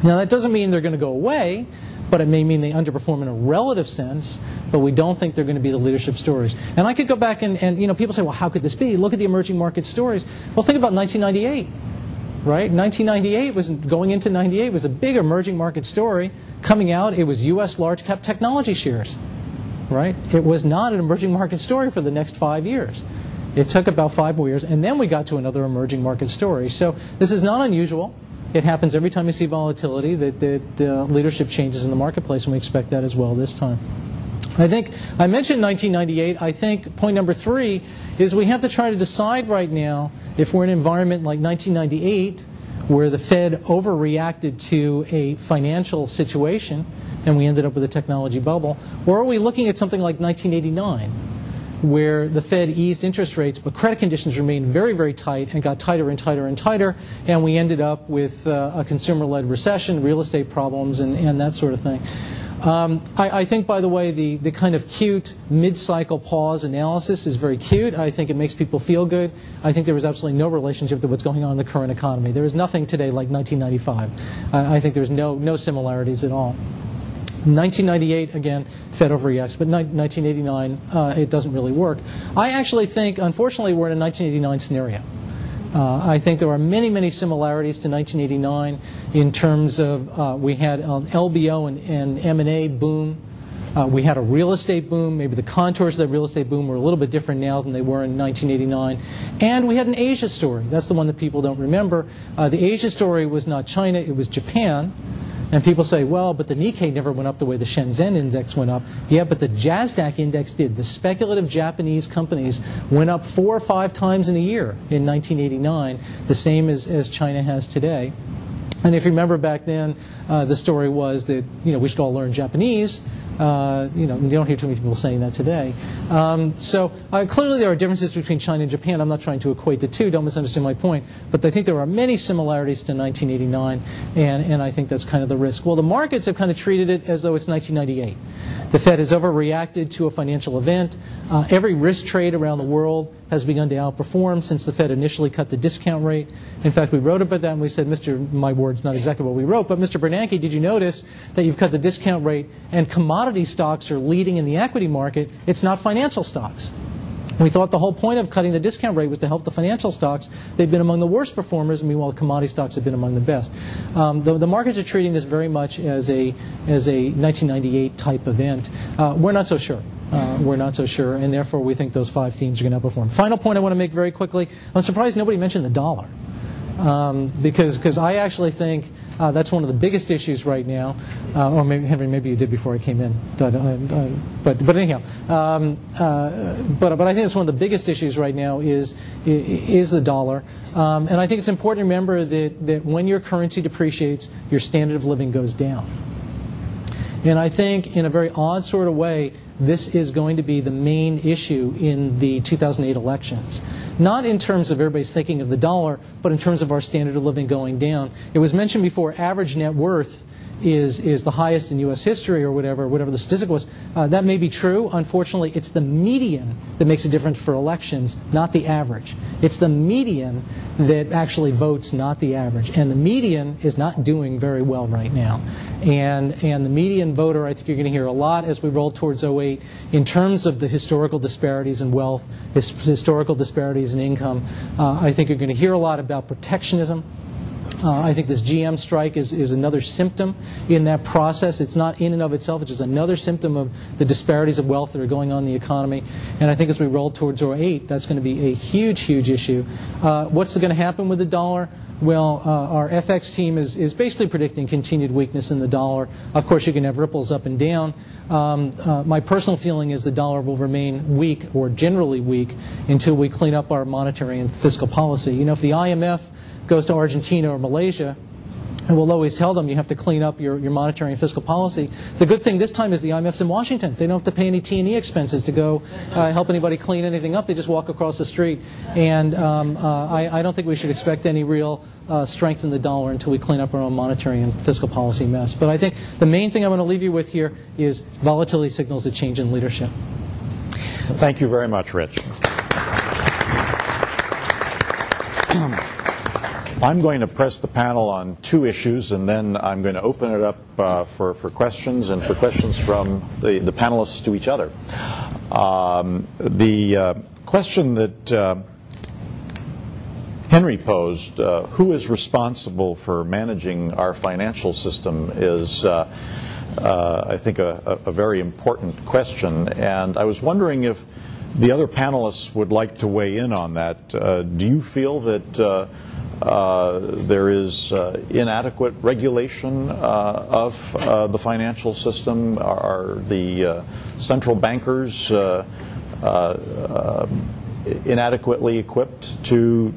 Now, that doesn't mean they're going to go away, but it may mean they underperform in a relative sense, but we don't think they're going to be the leadership stories. And I could go back and people say, well, how could this be? Look at the emerging market stories. Well, think about 1998. Right? 1998 was going into 98 was a big emerging market story. Coming out, it was U.S. large cap technology shares. Right? It was not an emerging market story for the next 5 years. It took about 5 more years, and then we got to another emerging market story. So this is not unusual. It happens every time we see volatility that leadership changes in the marketplace, and we expect that as well this time. I think I mentioned 1998. I think point number 3 is we have to try to decide right now if we're in an environment like 1998 where the Fed overreacted to a financial situation and we ended up with a technology bubble, or are we looking at something like 1989 where the Fed eased interest rates but credit conditions remained very, very tight and got tighter and tighter and tighter, and we ended up with a consumer-led recession, real estate problems, and that sort of thing. I think, by the way, the kind of cute mid-cycle pause analysis is very cute. I think it makes people feel good. I think there is absolutely no relationship to what's going on in the current economy. There is nothing today like 1995. I think there's no similarities at all. 1998, again, Fed overreacts, but 1989, it doesn't really work. I actually think, unfortunately, we're in a 1989 scenario. I think there are many, many similarities to 1989 in terms of we had an LBO and M&A boom. We had a real estate boom. Maybe the contours of that real estate boom were a little bit different now than they were in 1989. And we had an Asia story. That's the one that people don't remember. The Asia story was not China, it was Japan. And people say, well, but the Nikkei never went up the way the Shenzhen index went up. Yeah, but the JASDAQ index did. The speculative Japanese companies went up 4 or 5 times in a year in 1989, the same as China has today. And if you remember back then, the story was that we should all learn Japanese. You don't hear too many people saying that today. So clearly there are differences between China and Japan. I'm not trying to equate the two. Don't misunderstand my point. But I think there are many similarities to 1989, and I think that's kind of the risk. Well, the markets have kind of treated it as though it's 1998. The Fed has overreacted to a financial event. Every risk trade around the world has begun to outperform since the Fed initially cut the discount rate. In fact, we wrote about that and we said, my words, not exactly what we wrote, but Mr. Bernanke, did you notice that you've cut the discount rate and commodity stocks are leading in the equity market? It's not financial stocks. We thought the whole point of cutting the discount rate was to help the financial stocks. They've been among the worst performers, meanwhile the commodity stocks have been among the best. The markets are treating this very much as a 1998 type event. We're not so sure. We're not so sure, and therefore we think those 5 themes are going to outperform. Final point I want to make very quickly. I'm surprised nobody mentioned the dollar. Because I actually think that's one of the biggest issues right now. Or maybe, Henry, maybe you did before I came in. But anyhow, but I think it's one of the biggest issues right now is the dollar. And I think it's important to remember that when your currency depreciates, your standard of living goes down. And I think in a very odd sort of way, this is going to be the main issue in the 2008 elections. Not in terms of everybody's thinking of the dollar, but in terms of our standard of living going down. It was mentioned before, average net worth is the highest in U.S. history or whatever the statistic was. That may be true. Unfortunately, it's the median that makes a difference for elections, not the average. It's the median that actually votes, not the average. And the median is not doing very well right now. And the median voter, I think you're going to hear a lot as we roll towards 08 in terms of the historical disparities in wealth, historical disparities in income. I think you're going to hear a lot about protectionism. I think this GM strike is another symptom in that process. It's not in and of itself. It's just another symptom of the disparities of wealth that are going on in the economy. And I think as we roll towards 08, that's going to be a huge, huge issue. What's going to happen with the dollar? Well, our FX team is basically predicting continued weakness in the dollar. Of course, you can have ripples up and down. My personal feeling is the dollar will remain weak or generally weak until we clean up our monetary and fiscal policy. If the IMF goes to Argentina or Malaysia, and we'll always tell them you have to clean up your monetary and fiscal policy. The good thing this time is the IMF's in Washington. They don't have to pay any T&E expenses to go help anybody clean anything up. They just walk across the street. And I don't think we should expect any real strength in the dollar until we clean up our own monetary and fiscal policy mess. But I think the main thing I want to leave you with here is volatility signals a change in leadership. Thank you very much, Rich. I'm going to press the panel on 2 issues, and then I'm going to open it up for questions and for questions from the panelists to each other. The question that Henry posed, who is responsible for managing our financial system, is, I think, a very important question. And I was wondering if the other panelists would like to weigh in on that. Do you feel that There is inadequate regulation of the financial system. Are the central bankers inadequately equipped to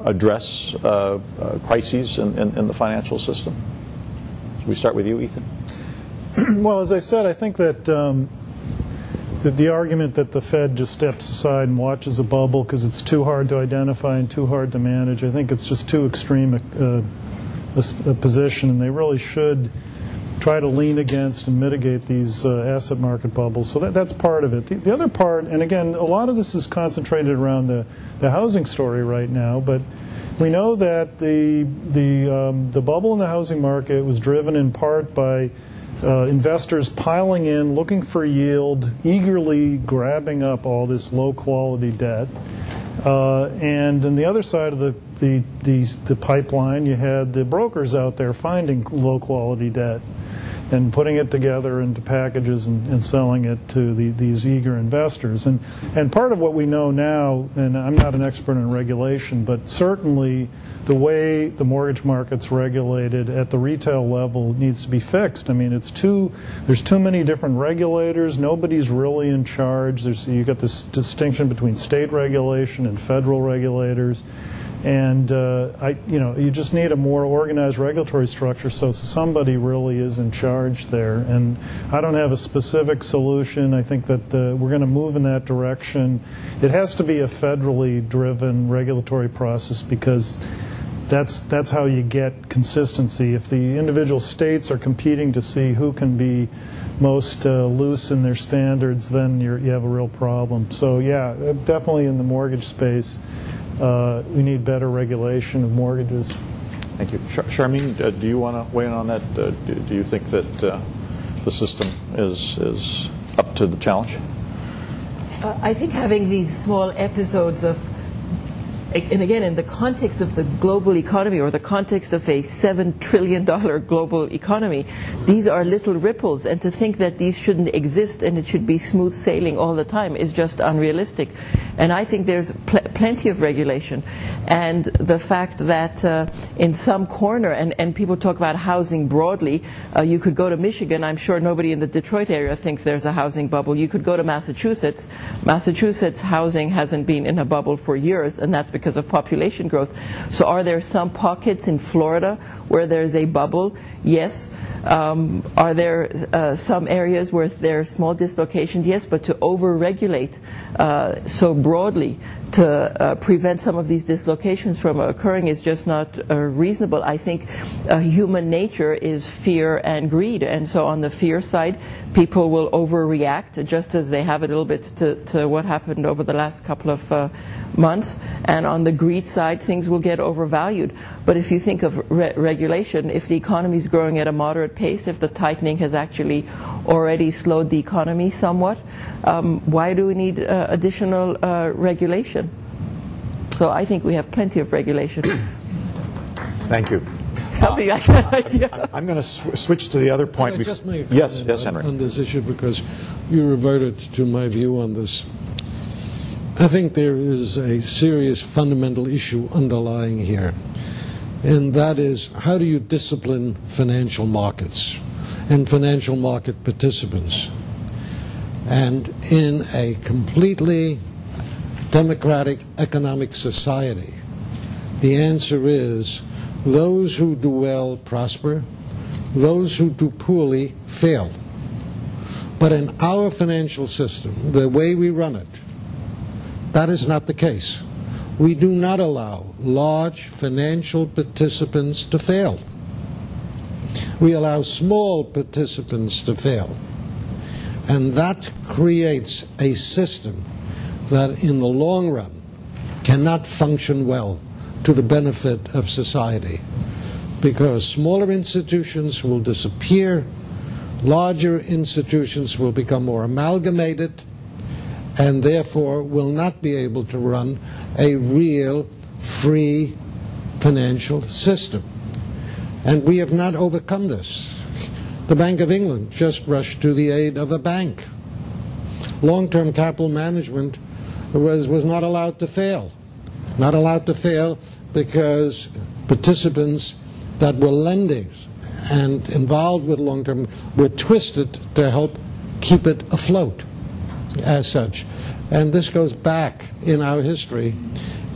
address crises in the financial system? Should we start with you, Ethan? Well, as I said, I think that the argument that the Fed just steps aside and watches a bubble because it's too hard to identify and too hard to manage, I think it's just too extreme a position, and they really should try to lean against and mitigate these asset market bubbles. So that's part of it. The other part, and again, a lot of this is concentrated around the housing story right now, but we know that the bubble in the housing market was driven in part by investors piling in, looking for yield, eagerly grabbing up all this low-quality debt. And on the other side of the pipeline, you had the brokers out there finding low-quality debt and putting it together into packages and selling it to these eager investors. And part of what we know now, and I'm not an expert in regulation, but certainly the way the mortgage market's regulated at the retail level needs to be fixed. I mean, there's too many different regulators. Nobody's really in charge. You've got this distinction between state regulation and federal regulators. And you just need a more organized regulatory structure so somebody really is in charge there. And I don't have a specific solution. I think that we're going to move in that direction. It has to be a federally driven regulatory process because that's how you get consistency. If the individual states are competing to see who can be most loose in their standards, then you have a real problem. So yeah, definitely in the mortgage space, we need better regulation of mortgages. Thank you. Charmaine, do you want to weigh in on that? Do you think that the system is up to the challenge? I think having these small episodes of, and again, in the context of the global economy or the context of a $7 trillion global economy, these are little ripples. And to think that these shouldn't exist and it should be smooth sailing all the time is just unrealistic. And I think there's plenty of regulation. And the fact that in some corner, and people talk about housing broadly, you could go to Michigan. I'm sure nobody in the Detroit area thinks there's a housing bubble. You could go to Massachusetts. Massachusetts housing hasn't been in a bubble for years, and that's because of population growth. So are there some pockets in Florida where there's a bubble? Yes. Are there some areas where there are small dislocations? Yes, but to over-regulate so broadly to prevent some of these dislocations from occurring is just not reasonable. I think human nature is fear and greed, and so on the fear side, people will overreact, just as they have a little bit to what happened over the last couple of months, and on the greed side, things will get overvalued. But if you think of regulation, if the economy is growing at a moderate pace, if the tightening has actually already slowed the economy somewhat, why do we need additional regulation? So I think we have plenty of regulation. Thank you. Something like that idea. I'm going to switch to the other point. Can I just make a yes, comment Henry. on this issue, because you reverted to my view on this. I think there is a serious fundamental issue underlying here, and that is, how do you discipline financial markets and financial market participants? And in a completely democratic economic society, the answer is those who do well prosper, those who do poorly fail. But in our financial system, the way we run it, that is not the case. We do not allow large financial participants to fail. We allow small participants to fail. And that creates a system that in the long run cannot function well to the benefit of society, because smaller institutions will disappear, larger institutions will become more amalgamated, and therefore will not be able to run a real free financial system. And we have not overcome this. The Bank of England just rushed to the aid of a bank. Long-term capital management was not allowed to fail. Not allowed to fail because participants that were lending and involved with long-term were twisted to help keep it afloat as such. And this goes back in our history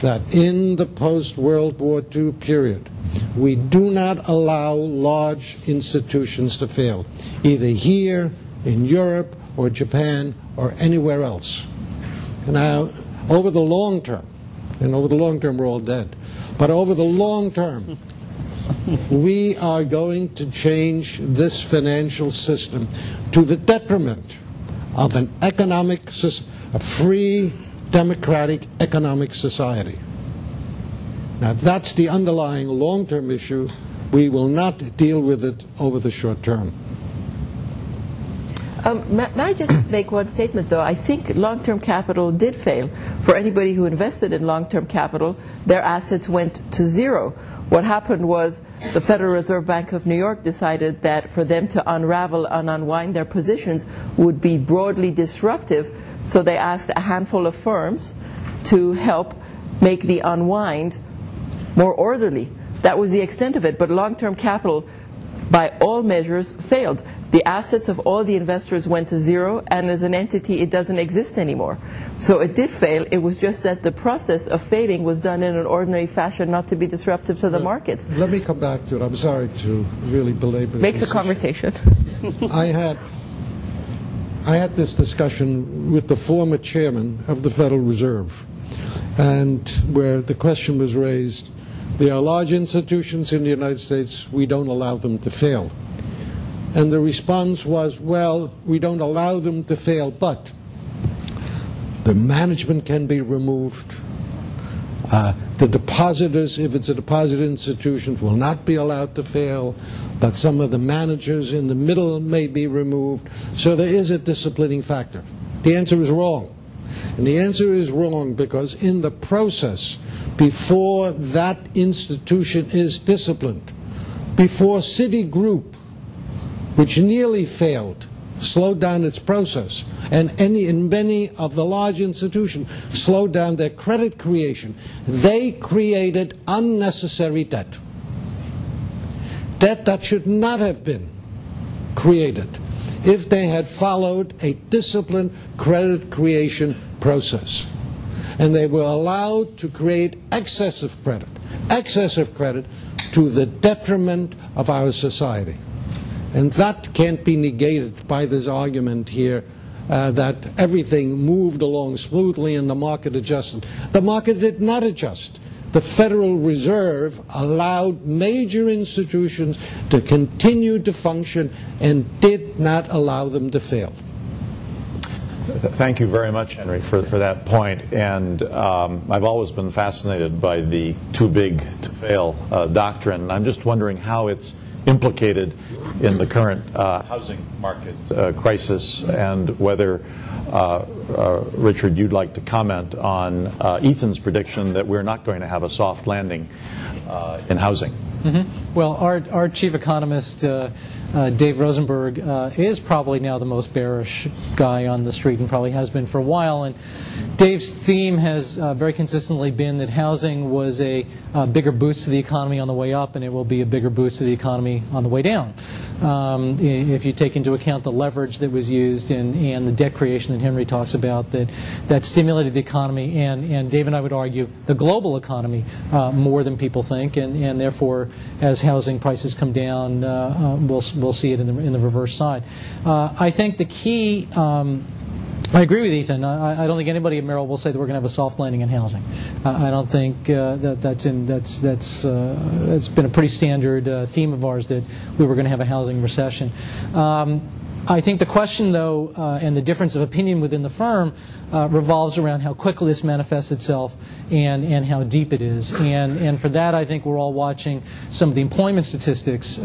that in the post-World War II period, we do not allow large institutions to fail, either here, in Europe, or Japan, or anywhere else. Now, over the long term, and over the long term we're all dead, but over the long term, we are going to change this financial system to the detriment of an economic system, a free, democratic economic society. Now that's the underlying long-term issue. We will not deal with it over the short term. May I just make one statement, though? I think long-term capital did fail. For anybody who invested in long-term capital, their assets went to zero. What happened was the Federal Reserve Bank of New York decided that for them to unravel and unwind their positions would be broadly disruptive, so they asked a handful of firms to help make the unwind more orderly. That was the extent of it, but long-term capital, by all measures, failed. The assets of all the investors went to zero, and as an entity, it doesn't exist anymore. So it did fail. It was just that the process of failing was done in an ordinary fashion, not to be disruptive to the markets. Let me come back to it. I'm sorry to really belabor this. Makes a conversation. I had this discussion with the former chairman of the Federal Reserve, and where the question was raised, there are large institutions in the United States, we don't allow them to fail. And the response was, well, we don't allow them to fail, but the management can be removed. The depositors, if it's a deposit institution, will not be allowed to fail, but some of the managers in the middle may be removed. So there is a disciplining factor. The answer is wrong. And the answer is wrong because in the process, before that institution is disciplined, before Citigroup, which nearly failed, slowed down its process, and in many of the large institutions slowed down their credit creation, they created unnecessary debt. Debt that should not have been created if they had followed a disciplined credit creation process. And they were allowed to create excessive credit to the detriment of our society. And that can't be negated by this argument here that everything moved along smoothly and the market adjusted. The market did not adjust. The Federal Reserve allowed major institutions to continue to function and did not allow them to fail. Thank you very much, Henry, for that point. And I've always been fascinated by the too big to fail doctrine. I'm just wondering how it's implicated in the current housing market crisis, and whether, Richard, you'd like to comment on Ethan's prediction that we're not going to have a soft landing in housing. Mm-hmm. Well, our chief economist, Dave Rosenberg, is probably now the most bearish guy on the street and probably has been for a while. And Dave's theme has very consistently been that housing was a bigger boost to the economy on the way up, and it will be a bigger boost to the economy on the way down. If you take into account the leverage that was used and the debt creation that Henry talks about, that stimulated the economy, and Dave and I would argue the global economy more than people think, and therefore as housing prices come down, we'll see it in the reverse side. I think the key. I agree with Ethan. I don't think anybody at Merrill will say that we're going to have a soft landing in housing. I don't think that's been a pretty standard theme of ours that we were going to have a housing recession. I think the question, though, and the difference of opinion within the firm revolves around how quickly this manifests itself and how deep it is. And for that, I think we're all watching some of the employment statistics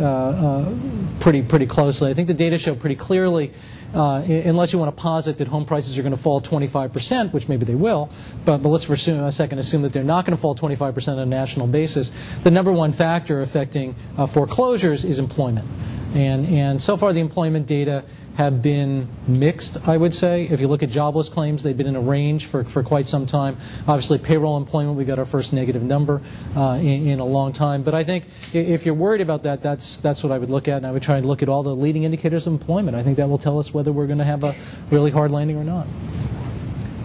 pretty closely. I think the data show pretty clearly, unless you want to posit that home prices are going to fall 25%, which maybe they will, but let's for a second assume that they're not going to fall 25% on a national basis, the number one factor affecting foreclosures is employment. And so far the employment data have been mixed, I would say. If you look at jobless claims, they've been in a range for quite some time. Obviously, payroll employment, we got our first negative number in a long time. But I think if you're worried about that, that's what I would look at, and I would try and look at all the leading indicators of employment. I think that will tell us whether we're going to have a really hard landing or not.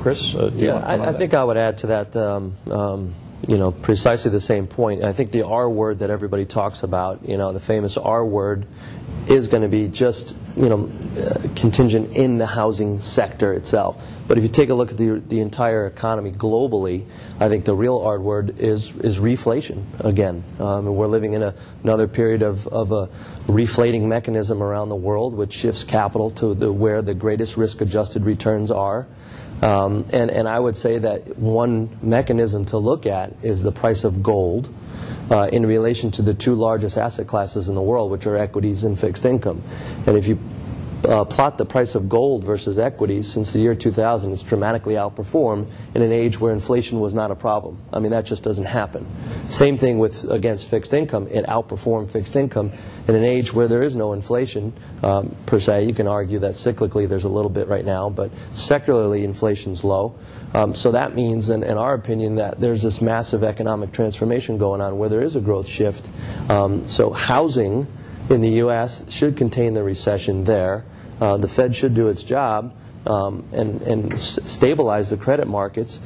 Chris, do you want to comment on I think I would add to that, precisely the same point. I think the R word that everybody talks about, the famous R word, is going to be just, contingent in the housing sector itself. But if you take a look at the entire economy globally, I think the real R word is reflation again. We're living in another period of a reflating mechanism around the world, which shifts capital to where the greatest risk-adjusted returns are. And I would say that one mechanism to look at is the price of gold in relation to the two largest asset classes in the world, which are equities and fixed income. And if you plot the price of gold versus equities since the year 2000, it's dramatically outperformed in an age where inflation was not a problem. I mean, that just doesn't happen. Same thing against fixed income. It outperformed fixed income in an age where there is no inflation per se. You can argue that cyclically there's a little bit right now, but secularly inflation's low. So that means, in our opinion, that there's this massive economic transformation going on where there is a growth shift. So housing in the U.S. should contain the recession there. The Fed should do its job and stabilize the credit markets,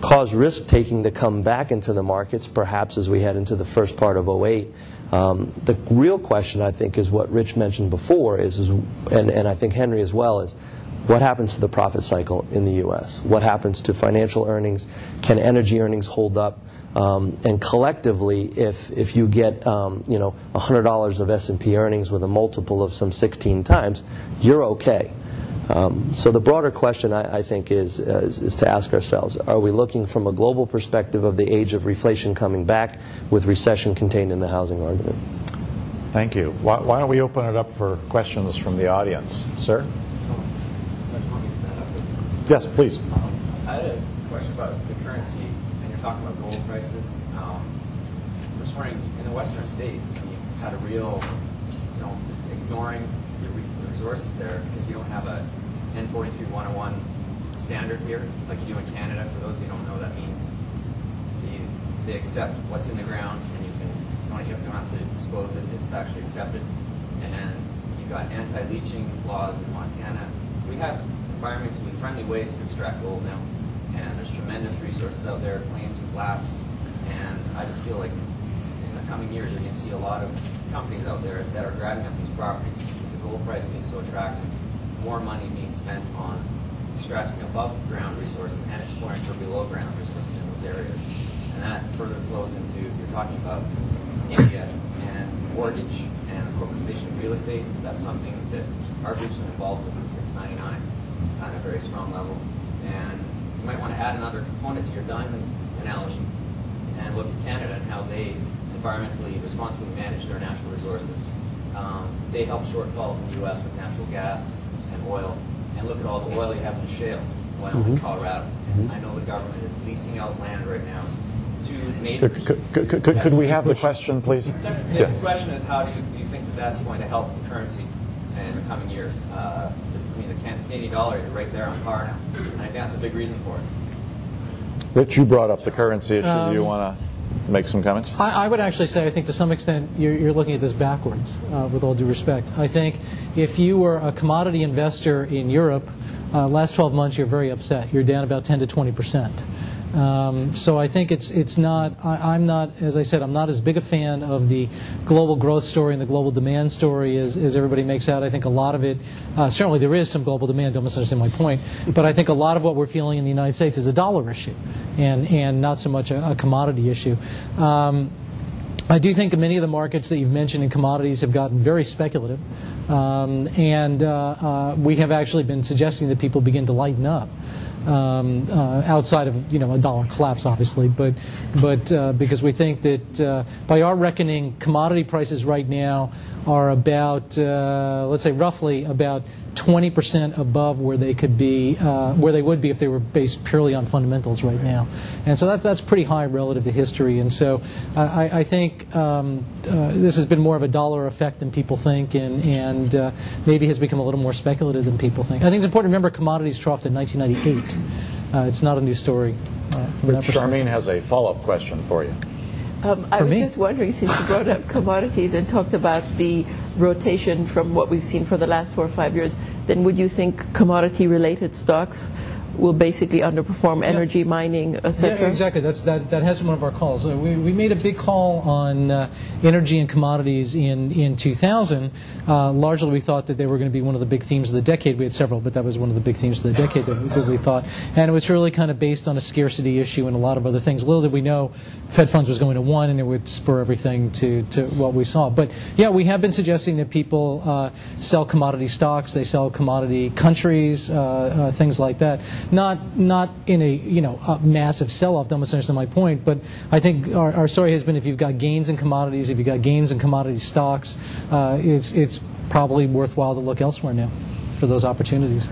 cause risk-taking to come back into the markets, perhaps as we head into the first part of '08. The real question, I think, is what Rich mentioned before, and I think Henry as well, is what happens to the profit cycle in the U.S.? What happens to financial earnings? Can energy earnings hold up? And collectively, if you get $100 of S&P earnings with a multiple of some 16 times, you're okay. So the broader question, I think, is to ask ourselves, are we looking from a global perspective of the age of reflation coming back with recession contained in the housing argument? Thank you. Why don't we open it up for questions from the audience? Sir? Yes, please. I had a question about the currency, and you're talking about gold prices. I'm just wondering, in the Western states, you've had a real, ignoring the resources there because you don't have a N43-101 standard here, like you do in Canada. For those who don't know, that means they accept what's in the ground, and you don't have to disclose it. It's actually accepted. And you've got anti-leaching laws in Montana. We have environmentally friendly ways to extract gold now, and there's tremendous resources out there. Claims have lapsed, and I just feel like in the coming years you're going to see a lot of companies out there that are grabbing up these properties. With the gold price being so attractive, more money being spent on extracting above ground resources and exploring for below ground resources in those areas, and that further flows into, you're talking about India and mortgage and the corporatization of real estate. That's something that our group's been involved with in 699 on a very strong level. And you might want to add another component to your diamond analogy and look at Canada and how they environmentally responsibly manage their natural resources. They help shortfall from the U.S. with natural gas and oil. And look at all the oil you have in the shale, Wyoming, Colorado. And I know the government is leasing out land right now to natives. Could we have the question, please? The question is, how do you think that that's going to help the currency in the coming years? The Canadian dollar is right there on par now. And I think that's a big reason for it. Rich, you brought up the currency issue. Do you want to make some comments? I would actually say, I think to some extent, you're looking at this backwards, with all due respect. I think if you were a commodity investor in Europe, last 12 months you're very upset. You're down about 10 to 20%. So I think it's not, I'm not, as I said, I'm not as big a fan of the global growth story and the global demand story as everybody makes out. I think a lot of it, certainly there is some global demand, don't misunderstand my point, but I think a lot of what we're feeling in the United States is a dollar issue and not so much a commodity issue. I do think many of the markets that you've mentioned in commodities have gotten very speculative, and we have actually been suggesting that people begin to lighten up. Outside of a dollar collapse, obviously, but because we think that by our reckoning, commodity prices right now are about let's say roughly about 20% above where they could be, where they would be if they were based purely on fundamentals right now. And so that's pretty high relative to history. And so I think this has been more of a dollar effect than people think, and maybe has become a little more speculative than people think. I think it's important to remember commodities troughed in 1998. It's not a new story. But Charmaine has a follow-up question for you. I was just wondering, since you brought up commodities and talked about the rotation from what we've seen for the last 4 or 5 years, then would you think commodity-related stocks will basically underperform energy, mining, etc.? Yeah, exactly. That has been one of our calls. We made a big call on energy and commodities in 2000. Largely, we thought that they were going to be one of the big themes of the decade. We had several, but that was one of the big themes of the decade that we thought. And it was really kind of based on a scarcity issue and a lot of other things. Little did we know Fed funds was going to 1, and it would spur everything to what we saw. But yeah, we have been suggesting that people sell commodity stocks, they sell commodity countries, things like that. Not in a massive sell-off. Don't misunderstand my point. But I think our story has been, if you've got gains in commodities, if you've got gains in commodity stocks, it's probably worthwhile to look elsewhere now for those opportunities.